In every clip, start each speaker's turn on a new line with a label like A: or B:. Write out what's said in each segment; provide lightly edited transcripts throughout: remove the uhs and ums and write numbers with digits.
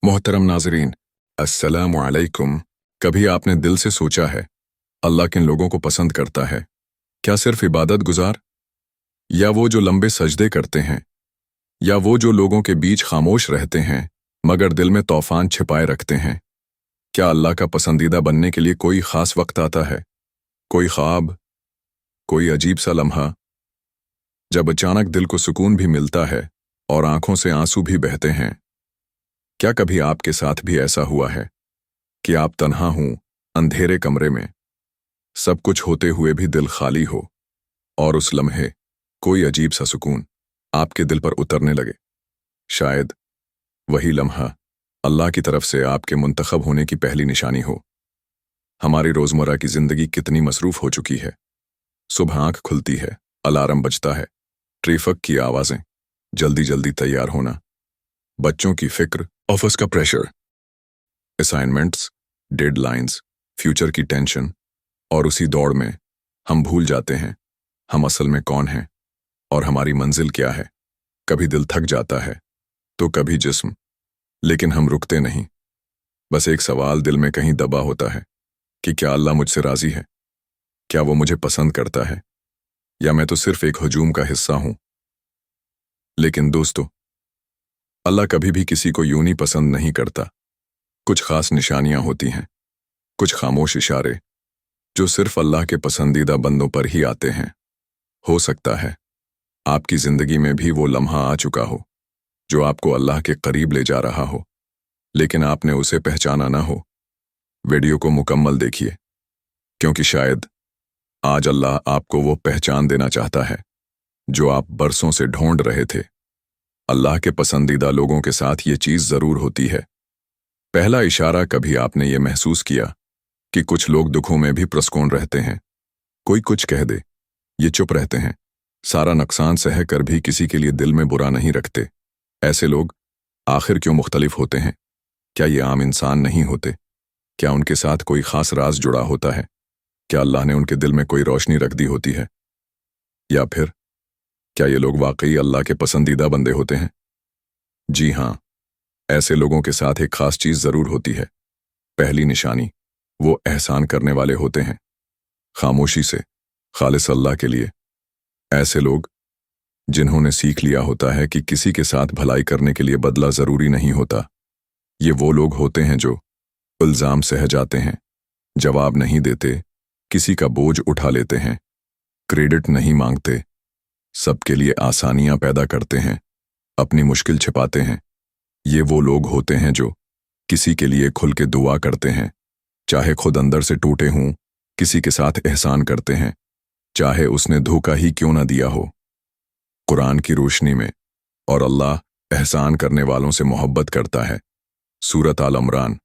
A: मोहतरम नाजरीन, अस्सलामु अलैकुम। कभी आपने दिल से सोचा है अल्लाह किन लोगों को पसंद करता है? क्या सिर्फ इबादत गुजार, या वो जो लंबे सजदे करते हैं, या वो जो लोगों के बीच खामोश रहते हैं मगर दिल में तूफान छिपाए रखते हैं? क्या अल्लाह का पसंदीदा बनने के लिए कोई खास वक्त आता है, कोई ख्वाब, कोई अजीब सा लम्हा, जब अचानक दिल को सुकून भी मिलता है और आंखों से आंसू भी बहते हैं? क्या कभी आपके साथ भी ऐसा हुआ है कि आप तन्हा हूं, अंधेरे कमरे में, सब कुछ होते हुए भी दिल खाली हो, और उस लम्हे कोई अजीब सा सुकून आपके दिल पर उतरने लगे? शायद वही लम्हा अल्लाह की तरफ से आपके मुंतखब होने की पहली निशानी हो। हमारी रोजमर्रा की जिंदगी कितनी मसरूफ हो चुकी है। सुबह आंख खुलती है, अलार्म बजता है, ट्रैफिक की आवाजें, जल्दी जल्दी तैयार होना, बच्चों की फिक्र, ऑफिस का प्रेशर, असाइनमेंट्स, डेडलाइंस, फ्यूचर की टेंशन, और उसी दौड़ में हम भूल जाते हैं हम असल में कौन हैं और हमारी मंजिल क्या है। कभी दिल थक जाता है तो कभी जिस्म, लेकिन हम रुकते नहीं। बस एक सवाल दिल में कहीं दबा होता है कि क्या अल्लाह मुझसे राजी है? क्या वो मुझे पसंद करता है, या मैं तो सिर्फ एक हुजूम का हिस्सा हूं? लेकिन दोस्तों, अल्लाह कभी भी किसी को यूं ही पसंद नहीं करता। कुछ खास निशानियां होती हैं, कुछ खामोश इशारे जो सिर्फ अल्लाह के पसंदीदा बंदों पर ही आते हैं। हो सकता है आपकी जिंदगी में भी वो लम्हा आ चुका हो जो आपको अल्लाह के करीब ले जा रहा हो, लेकिन आपने उसे पहचाना ना हो। वीडियो को मुकम्मल देखिए, क्योंकि शायद आज अल्लाह आपको वो पहचान देना चाहता है जो आप बरसों से ढूंढ रहे थे। अल्लाह के पसंदीदा लोगों के साथ ये चीज जरूर होती है। पहला इशारा, कभी आपने ये महसूस किया कि कुछ लोग दुखों में भी पुरस्कून रहते हैं? कोई कुछ कह दे, ये चुप रहते हैं, सारा नुकसान सह कर भी किसी के लिए दिल में बुरा नहीं रखते। ऐसे लोग आखिर क्यों मुख्तलिफ होते हैं? क्या ये आम इंसान नहीं होते? क्या उनके साथ कोई खास राज जुड़ा होता है? क्या अल्लाह ने उनके दिल में कोई रोशनी रख दी होती है? या फिर क्या ये लोग वाकई अल्लाह के पसंदीदा बंदे होते हैं? जी हां, ऐसे लोगों के साथ एक खास चीज जरूर होती है। पहली निशानी, वो एहसान करने वाले होते हैं, खामोशी से, खालिस अल्लाह के लिए। ऐसे लोग जिन्होंने सीख लिया होता है कि किसी के साथ भलाई करने के लिए बदला जरूरी नहीं होता। ये वो लोग होते हैं जो इल्जाम सह जाते हैं, जवाब नहीं देते, किसी का बोझ उठा लेते हैं, क्रेडिट नहीं मांगते, सबके लिए आसानियां पैदा करते हैं, अपनी मुश्किल छिपाते हैं। ये वो लोग होते हैं जो किसी के लिए खुल के दुआ करते हैं, चाहे खुद अंदर से टूटे हों, किसी के साथ एहसान करते हैं, चाहे उसने धोखा ही क्यों ना दिया हो। कुरान की रोशनी में और अल्लाह एहसान करने वालों से मोहब्बत करता है। सूरत आल इमरान,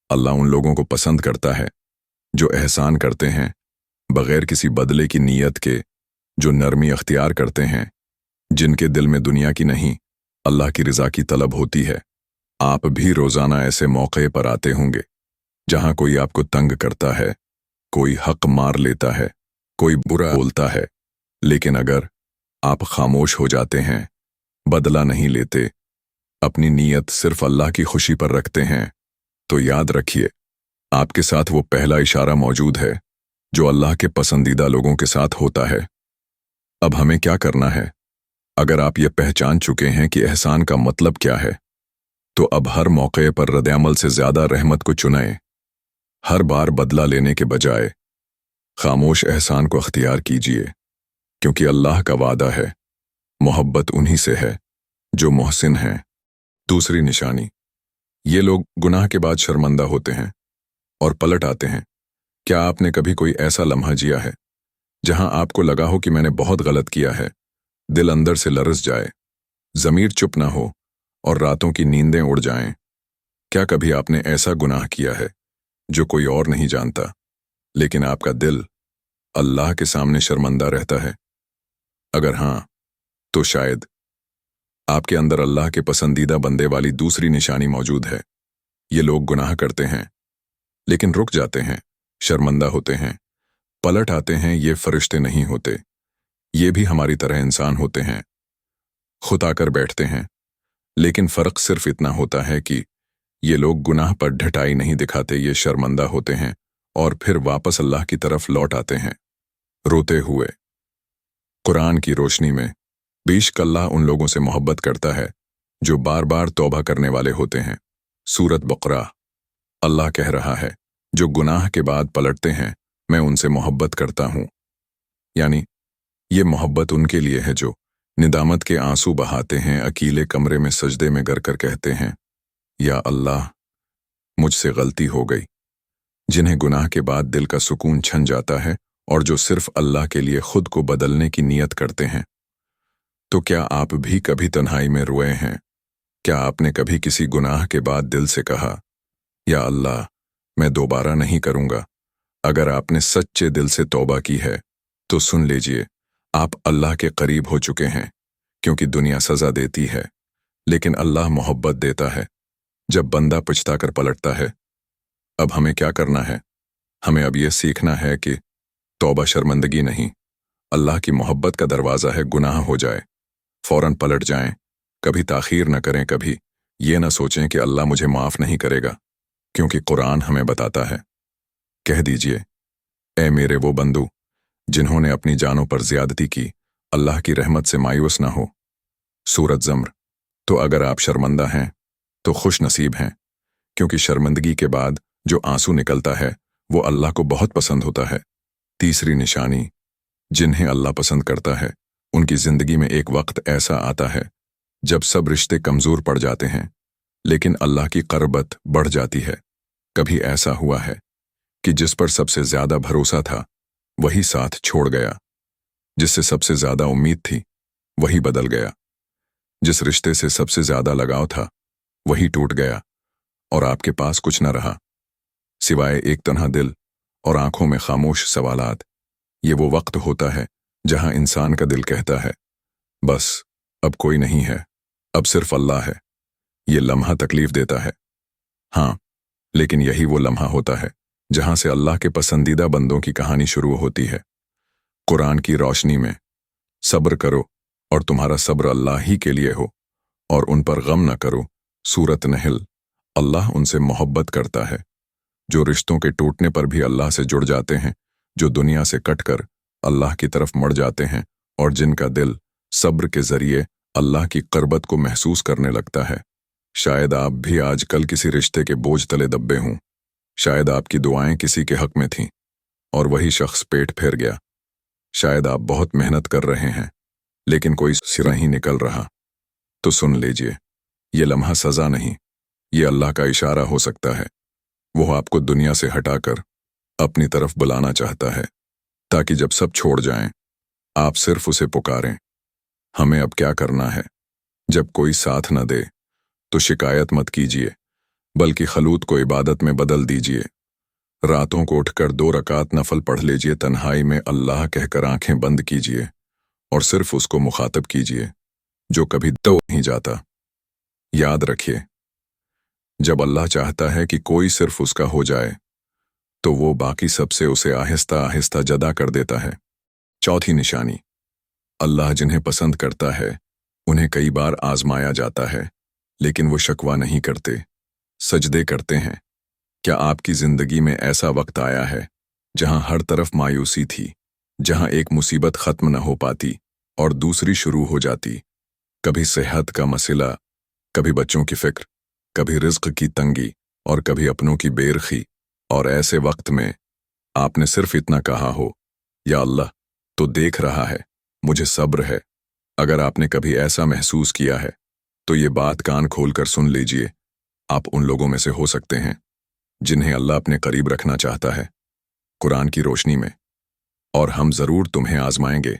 A: अल्लाह उन लोगों को पसंद करता है जो एहसान करते हैं बगैर किसी बदले की नीयत के, जो नरमी अख्तियार करते हैं, जिनके दिल में दुनिया की नहीं अल्लाह की रज़ा की तलब होती है। आप भी रोज़ाना ऐसे मौके पर आते होंगे जहां कोई आपको तंग करता है, कोई हक मार लेता है, कोई बुरा बोलता है, लेकिन अगर आप खामोश हो जाते हैं, बदला नहीं लेते, अपनी नीयत सिर्फ अल्लाह की खुशी पर रखते हैं, तो याद रखिए आपके साथ वो पहला इशारा मौजूद है जो अल्लाह के पसंदीदा लोगों के साथ होता है। अब हमें क्या करना है? अगर आप ये पहचान चुके हैं कि एहसान का मतलब क्या है, तो अब हर मौके पर रद्द-ए-अमल से ज्यादा रहमत को चुनें। हर बार बदला लेने के बजाय खामोश एहसान को अख्तियार कीजिए, क्योंकि अल्लाह का वादा है, मोहब्बत उन्हीं से है जो मोहसिन हैं। दूसरी निशानी, ये लोग गुनाह के बाद शर्मिंदा होते हैं और पलट आते हैं। क्या आपने कभी कोई ऐसा लम्हा जिया है जहां आपको लगा हो कि मैंने बहुत गलत किया है, दिल अंदर से लरस जाए, ज़मीर चुप ना हो और रातों की नींदें उड़ जाएं? क्या कभी आपने ऐसा गुनाह किया है जो कोई और नहीं जानता, लेकिन आपका दिल अल्लाह के सामने शर्मिंदा रहता है? अगर हां, तो शायद आपके अंदर अल्लाह के पसंदीदा बंदे वाली दूसरी निशानी मौजूद है। ये लोग गुनाह करते हैं लेकिन रुक जाते हैं, शर्मिंदा होते हैं, पलट आते हैं। ये फरिश्ते नहीं होते, ये भी हमारी तरह इंसान होते हैं, खुद आकर बैठते हैं, लेकिन फर्क सिर्फ इतना होता है कि یہ لوگ گناہ پر ڈھٹائی نہیں دکھاتے، یہ شرمندہ ہوتے ہیں اور پھر واپس اللہ کی طرف لوٹ آتے ہیں روتے ہوئے۔ قرآن کی روشنی میں بیشک اللہ ان لوگوں سے محبت کرتا ہے جو بار بار توبہ کرنے والے ہوتے ہیں۔ سورۃ بقرہ۔ اللہ کہہ رہا ہے، جو گناہ کے بعد پلٹتے ہیں میں ان سے محبت کرتا ہوں، یعنی یہ محبت ان کے لیے ہے جو ندامت کے آنسو بہاتے ہیں، اکیلے کمرے میں سجدے میں گر کر کہتے ہیں، یا اللہ مجھ سے غلطی ہو گئی، جنہیں گناہ کے بعد دل کا سکون چھن جاتا ہے اور جو صرف اللہ کے لیے خود کو بدلنے کی نیت کرتے ہیں۔ تو کیا آپ بھی کبھی تنہائی میں روئے ہیں؟ کیا آپ نے کبھی کسی گناہ کے بعد دل سے کہا، یا اللہ میں دوبارہ نہیں کروں گا؟ اگر آپ نے سچے دل سے توبہ کی ہے تو سن لیجئے، آپ اللہ کے قریب ہو چکے ہیں، کیونکہ دنیا سزا دیتی ہے لیکن اللہ محبت دیتا ہے جب بندہ پچھتا کر پلٹتا ہے۔ اب ہمیں کیا کرنا ہے؟ ہمیں اب یہ سیکھنا ہے کہ توبہ شرمندگی نہیں، اللہ کی محبت کا دروازہ ہے۔ گناہ ہو جائے فوراً پلٹ جائیں، کبھی تاخیر نہ کریں، کبھی یہ نہ سوچیں کہ اللہ مجھے معاف نہیں کرے گا، کیونکہ قرآن ہمیں بتاتا ہے، کہہ دیجئے، اے میرے وہ بندو جنہوں نے اپنی جانوں پر زیادتی کی، اللہ کی رحمت سے مایوس نہ ہو۔ سورۃ زمر۔ تو اگر آپ شرمندہ ہیں تو خوش نصیب ہیں، کیونکہ شرمندگی کے بعد جو آنسو نکلتا ہے وہ اللہ کو بہت پسند ہوتا ہے۔ تیسری نشانی، جنہیں اللہ پسند کرتا ہے ان کی زندگی میں ایک وقت ایسا آتا ہے جب سب رشتے کمزور پڑ جاتے ہیں لیکن اللہ کی قربت بڑھ جاتی ہے۔ کبھی ایسا ہوا ہے کہ جس پر سب سے زیادہ بھروسہ تھا وہی ساتھ چھوڑ گیا، جس سے سب سے زیادہ امید تھی وہی بدل گیا، جس رشتے سے سب سے زیادہ لگاؤ تھا وہی ٹوٹ گیا، اور آپ کے پاس کچھ نہ رہا سوائے ایک تنہا دل اور آنکھوں میں خاموش سوالات۔ یہ وہ وقت ہوتا ہے جہاں انسان کا دل کہتا ہے، بس اب کوئی نہیں ہے، اب صرف اللہ ہے۔ یہ لمحہ تکلیف دیتا ہے، ہاں، لیکن یہی وہ لمحہ ہوتا ہے جہاں سے اللہ کے پسندیدہ بندوں کی کہانی شروع ہوتی ہے۔ قرآن کی روشنی میں صبر کرو اور تمہارا صبر اللہ ہی کے لیے ہو، اور ان پر غم نہ کرو۔ سورۃ نحل۔ اللہ ان سے محبت کرتا ہے جو رشتوں کے ٹوٹنے پر بھی اللہ سے جڑ جاتے ہیں، جو دنیا سے کٹ کر اللہ کی طرف مڑ جاتے ہیں، اور جن کا دل صبر کے ذریعے اللہ کی قربت کو محسوس کرنے لگتا ہے۔ شاید آپ بھی آج کل کسی رشتے کے بوجھ تلے دبے ہوں، شاید آپ کی دعائیں کسی کے حق میں تھیں اور وہی شخص پیٹ پھیر گیا، شاید آپ بہت محنت کر رہے ہیں لیکن کوئی سرا ہی نکل رہا۔ تو سن لیجئے، یہ لمحہ سزا نہیں، یہ اللہ کا اشارہ ہو سکتا ہے۔ وہ آپ کو دنیا سے ہٹا کر اپنی طرف بلانا چاہتا ہے، تاکہ جب سب چھوڑ جائیں آپ صرف اسے پکاریں۔ ہمیں اب کیا کرنا ہے؟ جب کوئی ساتھ نہ دے تو شکایت مت کیجیے، بلکہ خلوت کو عبادت میں بدل دیجیے۔ راتوں کو اٹھ کر 2 رکعت نفل پڑھ لیجیے، تنہائی میں اللہ کہہ کر آنکھیں بند کیجیے اور صرف اس کو مخاطب کیجیے جو کبھی تو نہیں جاتا۔ یاد رکھیے، جب اللہ چاہتا ہے کہ کوئی صرف اس کا ہو جائے تو وہ باقی سب سے اسے آہستہ آہستہ جدا کر دیتا ہے۔ چوتھی نشانی، اللہ جنہیں پسند کرتا ہے انہیں کئی بار آزمایا جاتا ہے لیکن وہ شکوہ نہیں کرتے، سجدے کرتے ہیں۔ کیا آپ کی زندگی میں ایسا وقت آیا ہے جہاں ہر طرف مایوسی تھی، جہاں ایک مصیبت ختم نہ ہو پاتی اور دوسری شروع ہو جاتی؟ کبھی صحت کا مسئلہ، کبھی بچوں کی فکر، کبھی رزق کی تنگی اور کبھی اپنوں کی بے رخی، اور ایسے وقت میں آپ نے صرف اتنا کہا ہو، یا اللہ تو دیکھ رہا ہے، مجھے صبر ہے۔ اگر آپ نے کبھی ایسا محسوس کیا ہے تو یہ بات کان کھول کر سن لیجئے، آپ ان لوگوں میں سے ہو سکتے ہیں جنہیں اللہ اپنے قریب رکھنا چاہتا ہے۔ قرآن کی روشنی میں، اور ہم ضرور تمہیں آزمائیں گے،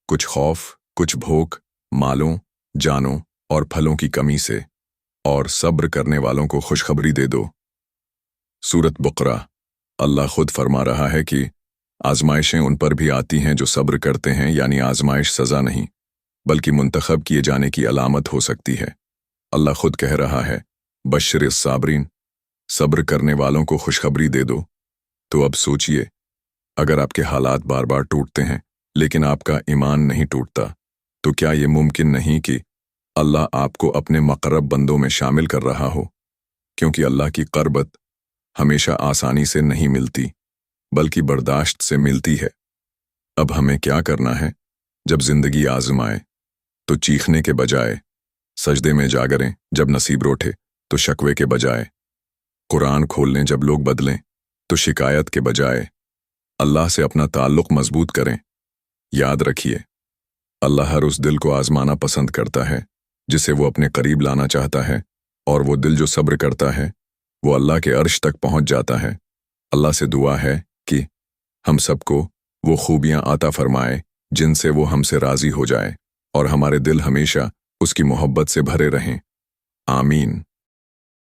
A: کچھ خوف، کچھ بھوک، مالوں، جانوں اور پھلوں کی کمی سے، اور صبر کرنے والوں کو خوشخبری دے دو۔ سورۃ بقرہ۔ اللہ خود فرما رہا ہے کہ آزمائشیں ان پر بھی آتی ہیں جو صبر کرتے ہیں، یعنی آزمائش سزا نہیں بلکہ منتخب کیے جانے کی علامت ہو سکتی ہے۔ اللہ خود کہہ رہا ہے، بشر الصابرین، صبر کرنے والوں کو خوشخبری دے دو۔ تو اب سوچئے، اگر آپ کے حالات بار بار ٹوٹتے ہیں لیکن آپ کا ایمان نہیں ٹوٹتا، تو کیا یہ ممکن نہیں کہ اللہ آپ کو اپنے مقرب بندوں میں شامل کر رہا ہو؟ क्योंकि अल्लाह की क़रबत हमेशा आसानी से नहीं मिलती, बल्कि बर्दाश्त से मिलती है। अब हमें क्या करना है? जब जिंदगी आजमाए तो चीखने के बजाय सजदे में जागरें, जब नसीब रोठे तो शकवे के बजाय कुरान खोल लें, जब लोग बदलें तो शिकायत के बजाय अल्लाह से अपना ताल्लुक मजबूत करें। याद रखिए, अल्लाह हर उस दिल को आजमाना पसंद करता है जिसे वो अपने करीब लाना चाहता है, और वो दिल जो सब्र करता है वो अल्लाह के अर्श तक पहुंच जाता है। अल्लाह से दुआ है कि हम सबको वो खूबियां आता फरमाए जिनसे वो हमसे राजी हो जाए, और हमारे दिल हमेशा उसकी मोहब्बत से भरे रहें। आमीन।